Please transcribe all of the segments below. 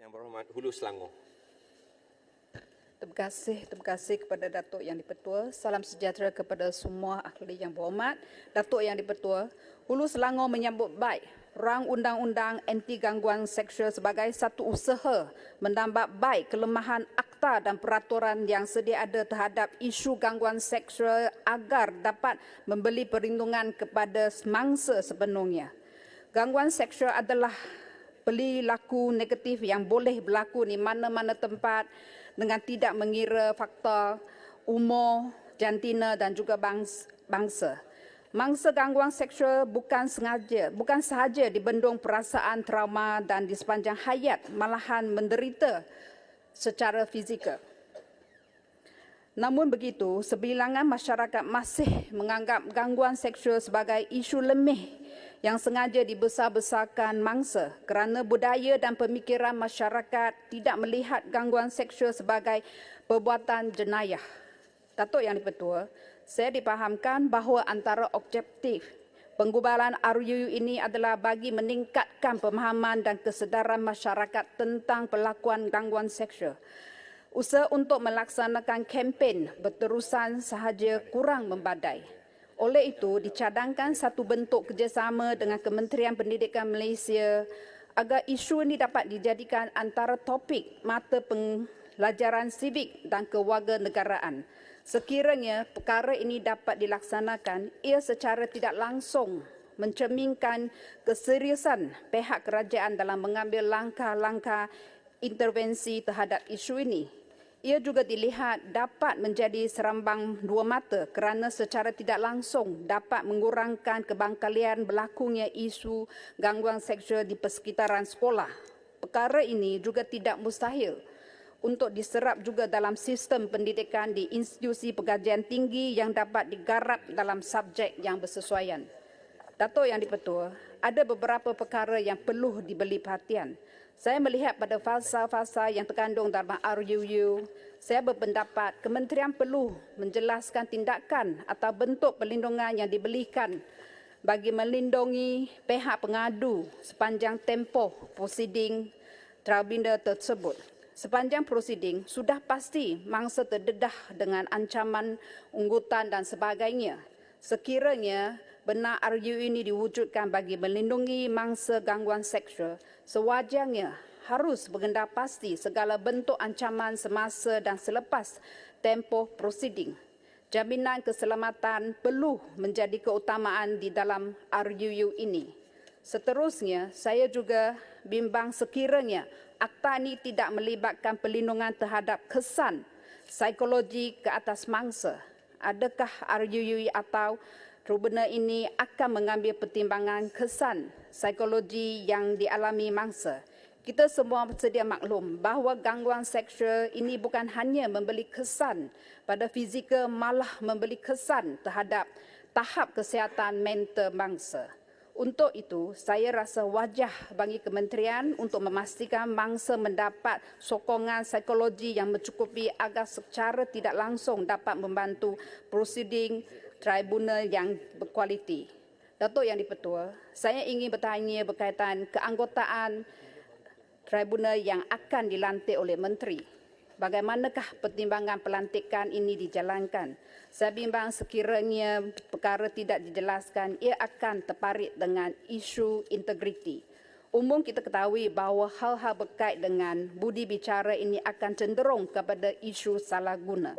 Yang berhormat Hulu Selangor. Terima kasih kepada Datuk Yang di-Pertua. Salam sejahtera kepada semua ahli yang berhormat. Datuk Yang di-Pertua, Hulu Selangor menyambut baik rang undang-undang anti gangguan seksual sebagai satu usaha menambah baik kelemahan akta dan peraturan yang sedia ada terhadap isu gangguan seksual agar dapat memberi perlindungan kepada mangsa sepenuhnya. Gangguan seksual adalah perilaku negatif yang boleh berlaku di mana-mana tempat dengan tidak mengira faktor umur, jantina dan juga bangsa. Mangsa gangguan seksual bukan sahaja dibendung perasaan trauma dan di sepanjang hayat malahan menderita secara fizikal. Namun begitu, sebilangan masyarakat masih menganggap gangguan seksual sebagai isu lemah yang sengaja dibesar-besarkan mangsa kerana budaya dan pemikiran masyarakat tidak melihat gangguan seksual sebagai perbuatan jenayah. Datuk Yang di-Pertua, saya dipahamkan bahawa antara objektif penggubaran RUU ini adalah bagi meningkatkan pemahaman dan kesedaran masyarakat tentang perlakuan gangguan seksual. Usaha untuk melaksanakan kempen berterusan sahaja kurang membadai. Oleh itu, dicadangkan satu bentuk kerjasama dengan Kementerian Pendidikan Malaysia agar isu ini dapat dijadikan antara topik mata pelajaran sivik dan kewarganegaraan. Sekiranya perkara ini dapat dilaksanakan, ia secara tidak langsung mencerminkan keseriusan pihak kerajaan dalam mengambil langkah-langkah intervensi terhadap isu ini. Ia juga dilihat dapat menjadi serambang dua mata kerana secara tidak langsung dapat mengurangkan kebangkalian berlakunya isu gangguan seksual di persekitaran sekolah. Perkara ini juga tidak mustahil untuk diserap juga dalam sistem pendidikan di institusi pengajian tinggi yang dapat digarap dalam subjek yang bersesuaian. Datuk Yang di-Pertua, ada beberapa perkara yang perlu diberi perhatian. Saya melihat pada fasa-fasa yang terkandung dalam RUU, saya berpendapat kementerian perlu menjelaskan tindakan atau bentuk perlindungan yang diberikan bagi melindungi pihak pengadu sepanjang tempoh prosiding tribunal tersebut. Sepanjang prosiding, sudah pasti mangsa terdedah dengan ancaman unggutan dan sebagainya. Sekiranya benar RUU ini diwujudkan bagi melindungi mangsa gangguan seksual, sewajarnya harus mengenal pasti segala bentuk ancaman semasa dan selepas tempoh prosiding. Jaminan keselamatan perlu menjadi keutamaan di dalam RUU ini. Seterusnya, saya juga bimbang sekiranya akta ini tidak melibatkan perlindungan terhadap kesan psikologi ke atas mangsa. Adakah RUU atau tribunal ini akan mengambil pertimbangan kesan psikologi yang dialami mangsa? Kita semua sedia maklum bahawa gangguan seksual ini bukan hanya memberi kesan pada fizikal, malah memberi kesan terhadap tahap kesihatan mental mangsa. Untuk itu, saya rasa wajah bagi kementerian untuk memastikan mangsa mendapat sokongan psikologi yang mencukupi agar secara tidak langsung dapat membantu prosiding tribunal yang berkualiti. Datuk Yang di-Pertua, saya ingin bertanya berkaitan keanggotaan tribunal yang akan dilantik oleh menteri. Bagaimanakah pertimbangan pelantikan ini dijalankan? Saya bimbang sekiranya perkara tidak dijelaskan, ia akan terparit dengan isu integriti. Umum kita ketahui bahawa hal-hal berkait dengan budi bicara ini akan cenderung kepada isu salah guna.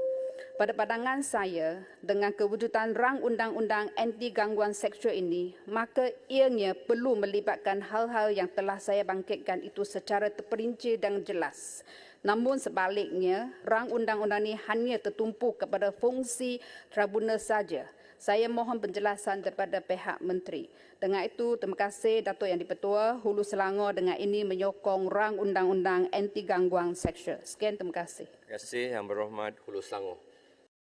Pada pandangan saya, dengan kewujudan rang undang-undang anti gangguan seksual ini, maka ianya perlu melibatkan hal-hal yang telah saya bangkitkan itu secara terperinci dan jelas. Namun sebaliknya, rang undang-undang ini hanya tertumpu kepada fungsi tribunal saja. Saya mohon penjelasan daripada pihak menteri. Dengan itu, terima kasih Datuk Yang di-Pertua, Hulu Selangor dengan ini menyokong rang undang-undang anti gangguan seksual. Sekian, terima kasih. Terima kasih Yang berhormat Hulu Selangor.